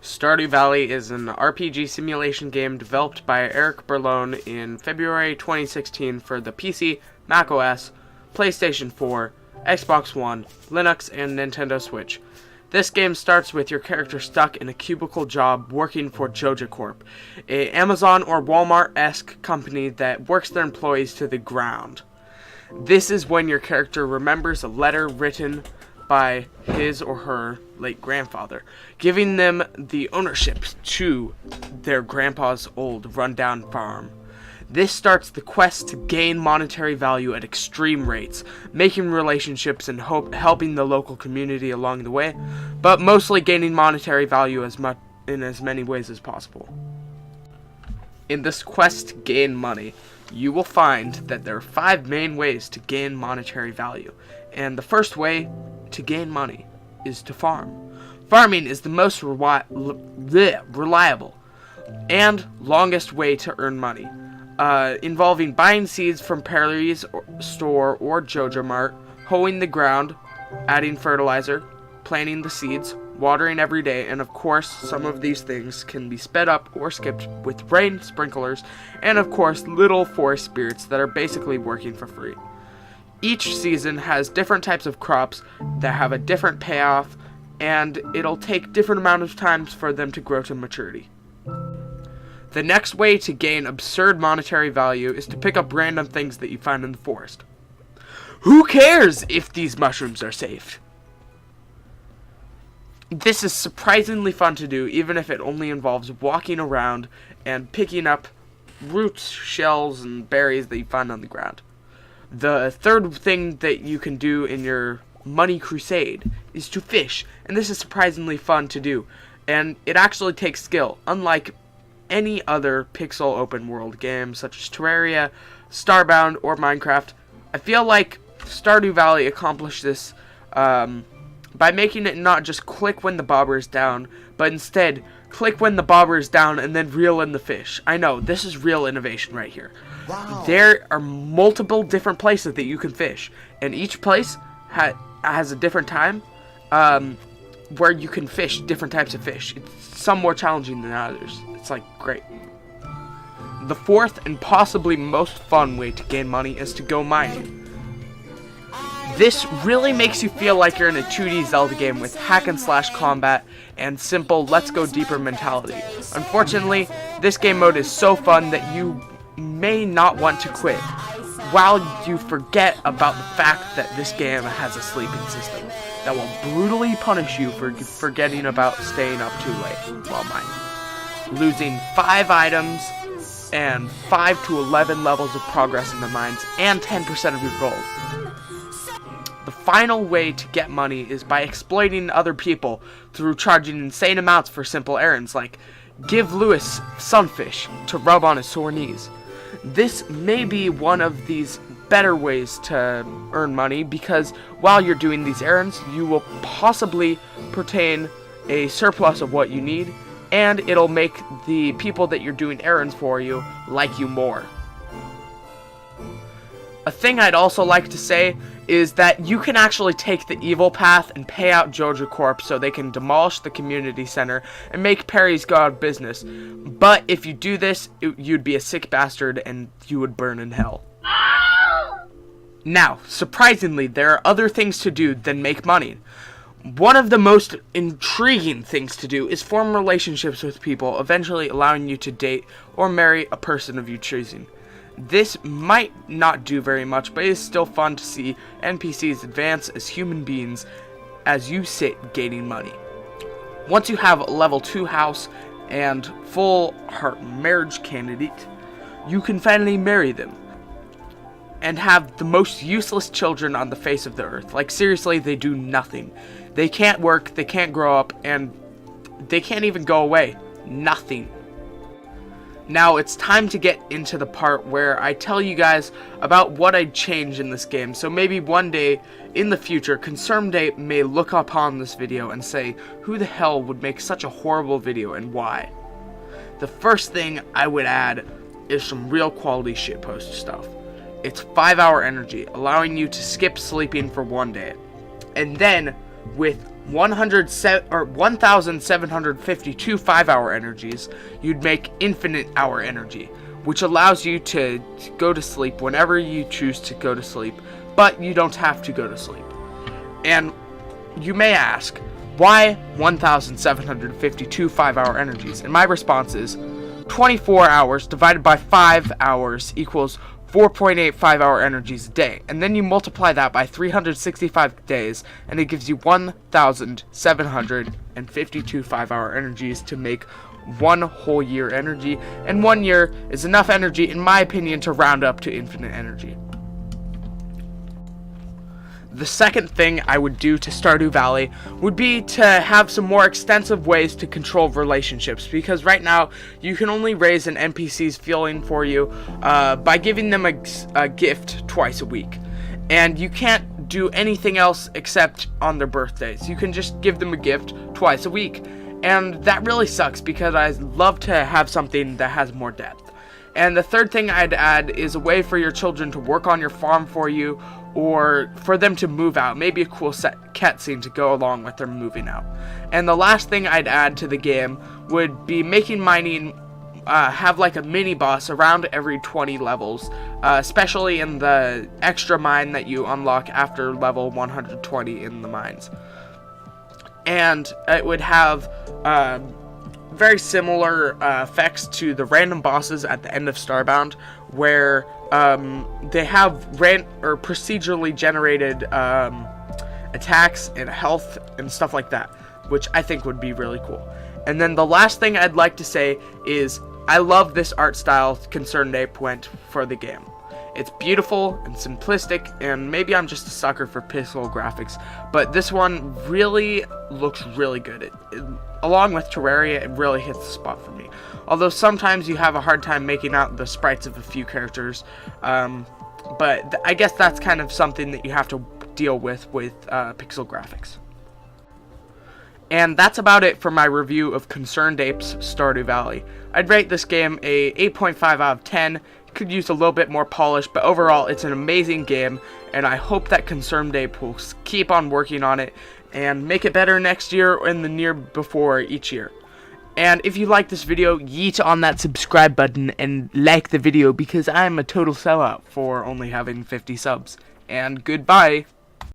Stardew Valley is an RPG simulation game developed by Eric Berlone in February 2016 for the PC, macOS, PlayStation 4, Xbox One, Linux, and Nintendo Switch. This game starts with your character stuck in a cubicle job working for Joja Corp, a Amazon or Walmart-esque company that works their employees to the ground. This is when your character remembers a letter written by his or her late grandfather, giving them the ownership to their grandpa's old rundown farm. This starts the quest to gain monetary value at extreme rates, making relationships and helping the local community along the way, but mostly gaining monetary value in as many ways as possible. In this quest to gain money, you will find that there are 5 main ways to gain monetary value, and the first way to gain money is to farm. Farming is the most reliable and longest way to earn money, involving buying seeds from Perry's store or Joja Mart, hoeing the ground, adding fertilizer, planting the seeds, watering every day, and of course some of these things can be sped up or skipped with rain sprinklers, and of course little forest spirits that are basically working for free. Each season has different types of crops that have a different payoff, and it'll take different amount of time for them to grow to maturity. The next way to gain absurd monetary value is to pick up random things that you find in the forest. Who cares if these mushrooms are safe? This is surprisingly fun to do, even if it only involves walking around and picking up roots, shells, and berries that you find on the ground. The third thing that you can do in your money crusade is to fish, and this is surprisingly fun to do, and it actually takes skill, unlike any other pixel open world game such as Terraria, Starbound, or Minecraft. I feel like Stardew Valley accomplished this by making it not just click when the bobber is down, but instead click when the bobber is down and then reel in the fish. I know, this is real innovation right here. Wow. There are multiple different places that you can fish, and each place has a different time where you can fish different types of fish. It's some more challenging than others. It's like great. The fourth and possibly most fun way to gain money is to go mining. This really makes you feel like you're in a 2D Zelda game with hack and slash combat and simple let's go deeper mentality. Unfortunately, this game mode is so fun that you may not want to quit, while you forget about the fact that this game has a sleeping system that will brutally punish you for forgetting about staying up too late while mining, losing 5 items and 5 to 11 levels of progress in the mines and 10% of your gold. The final way to get money is by exploiting other people through charging insane amounts for simple errands like give Lewis sunfish to rub on his sore knees. This may be one of these better ways to earn money because while you're doing these errands, you will possibly pertain a surplus of what you need, and it'll make the people that you're doing errands for you like you more. A thing I'd also like to say is that you can actually take the evil path and pay out Joja Corp so they can demolish the community center and make Perry's go out of business. But if you do this, you'd be a sick bastard and you would burn in hell. Now, surprisingly, there are other things to do than make money. One of the most intriguing things to do is form relationships with people, eventually allowing you to date or marry a person of your choosing. This might not do very much, but it is still fun to see NPCs advance as human beings as you sit gaining money. Once you have a level 2 house and full heart marriage candidate, you can finally marry them and have the most useless children on the face of the earth. Like seriously, they do nothing. They can't work, they can't grow up, and they can't even go away. Nothing. Now it's time to get into the part where I tell you guys about what I'd change in this game, so maybe one day in the future, ConcernedApe may look upon this video and say, who the hell would make such a horrible video and why? The first thing I would add is some real quality shitpost stuff. It's 5-hour energy, allowing you to skip sleeping for one day, and then with 1,752 5-hour energies, you'd make infinite hour energy, which allows you to go to sleep whenever you choose to go to sleep, but you don't have to go to sleep. And you may ask, why 1,752 5-hour energies? And my response is 24 hours divided by 5 hours equals 4.8 5-hour energies a day. And then you multiply that by 365 days, and it gives you 1,752 5-hour energies to make one whole year energy. And 1 year is enough energy, in my opinion, to round up to infinite energy. The second thing I would do to Stardew Valley would be to have some more extensive ways to control relationships, because right now you can only raise an NPC's feeling for you by giving them a gift twice a week, and you can't do anything else except on their birthdays. You can just give them a gift twice a week, and that really sucks because I love to have something that has more depth. And the third thing I'd add is a way for your children to work on your farm for you, or for them to move out. Maybe a cool cutscene to go along with their moving out. And the last thing I'd add to the game would be making mining have like a mini boss around every 20 levels, especially in the extra mine that you unlock after level 120 in the mines. And it would have very similar effects to the random bosses at the end of Starbound, where they have procedurally generated attacks and health and stuff like that, which I think would be really cool. And then the last thing I'd like to say is I love this art style Concerned Ape went for the game. It's beautiful and simplistic, and maybe I'm just a sucker for pixel graphics, but this one really looks really good. Along with Terraria, it really hits the spot for me. Although sometimes you have a hard time making out the sprites of a few characters, but I guess that's kind of something that you have to deal with pixel graphics. And that's about it for my review of Concerned Ape's Stardew Valley. I'd rate this game a 8.5 out of 10. Could use a little bit more polish, but overall it's an amazing game, and I hope that Concerned Ape will keep on working on it and make it better next year or in the near before each year. And if you like this video, yeet on that subscribe button and like the video, because I'm a total sellout for only having 50 subs. And goodbye.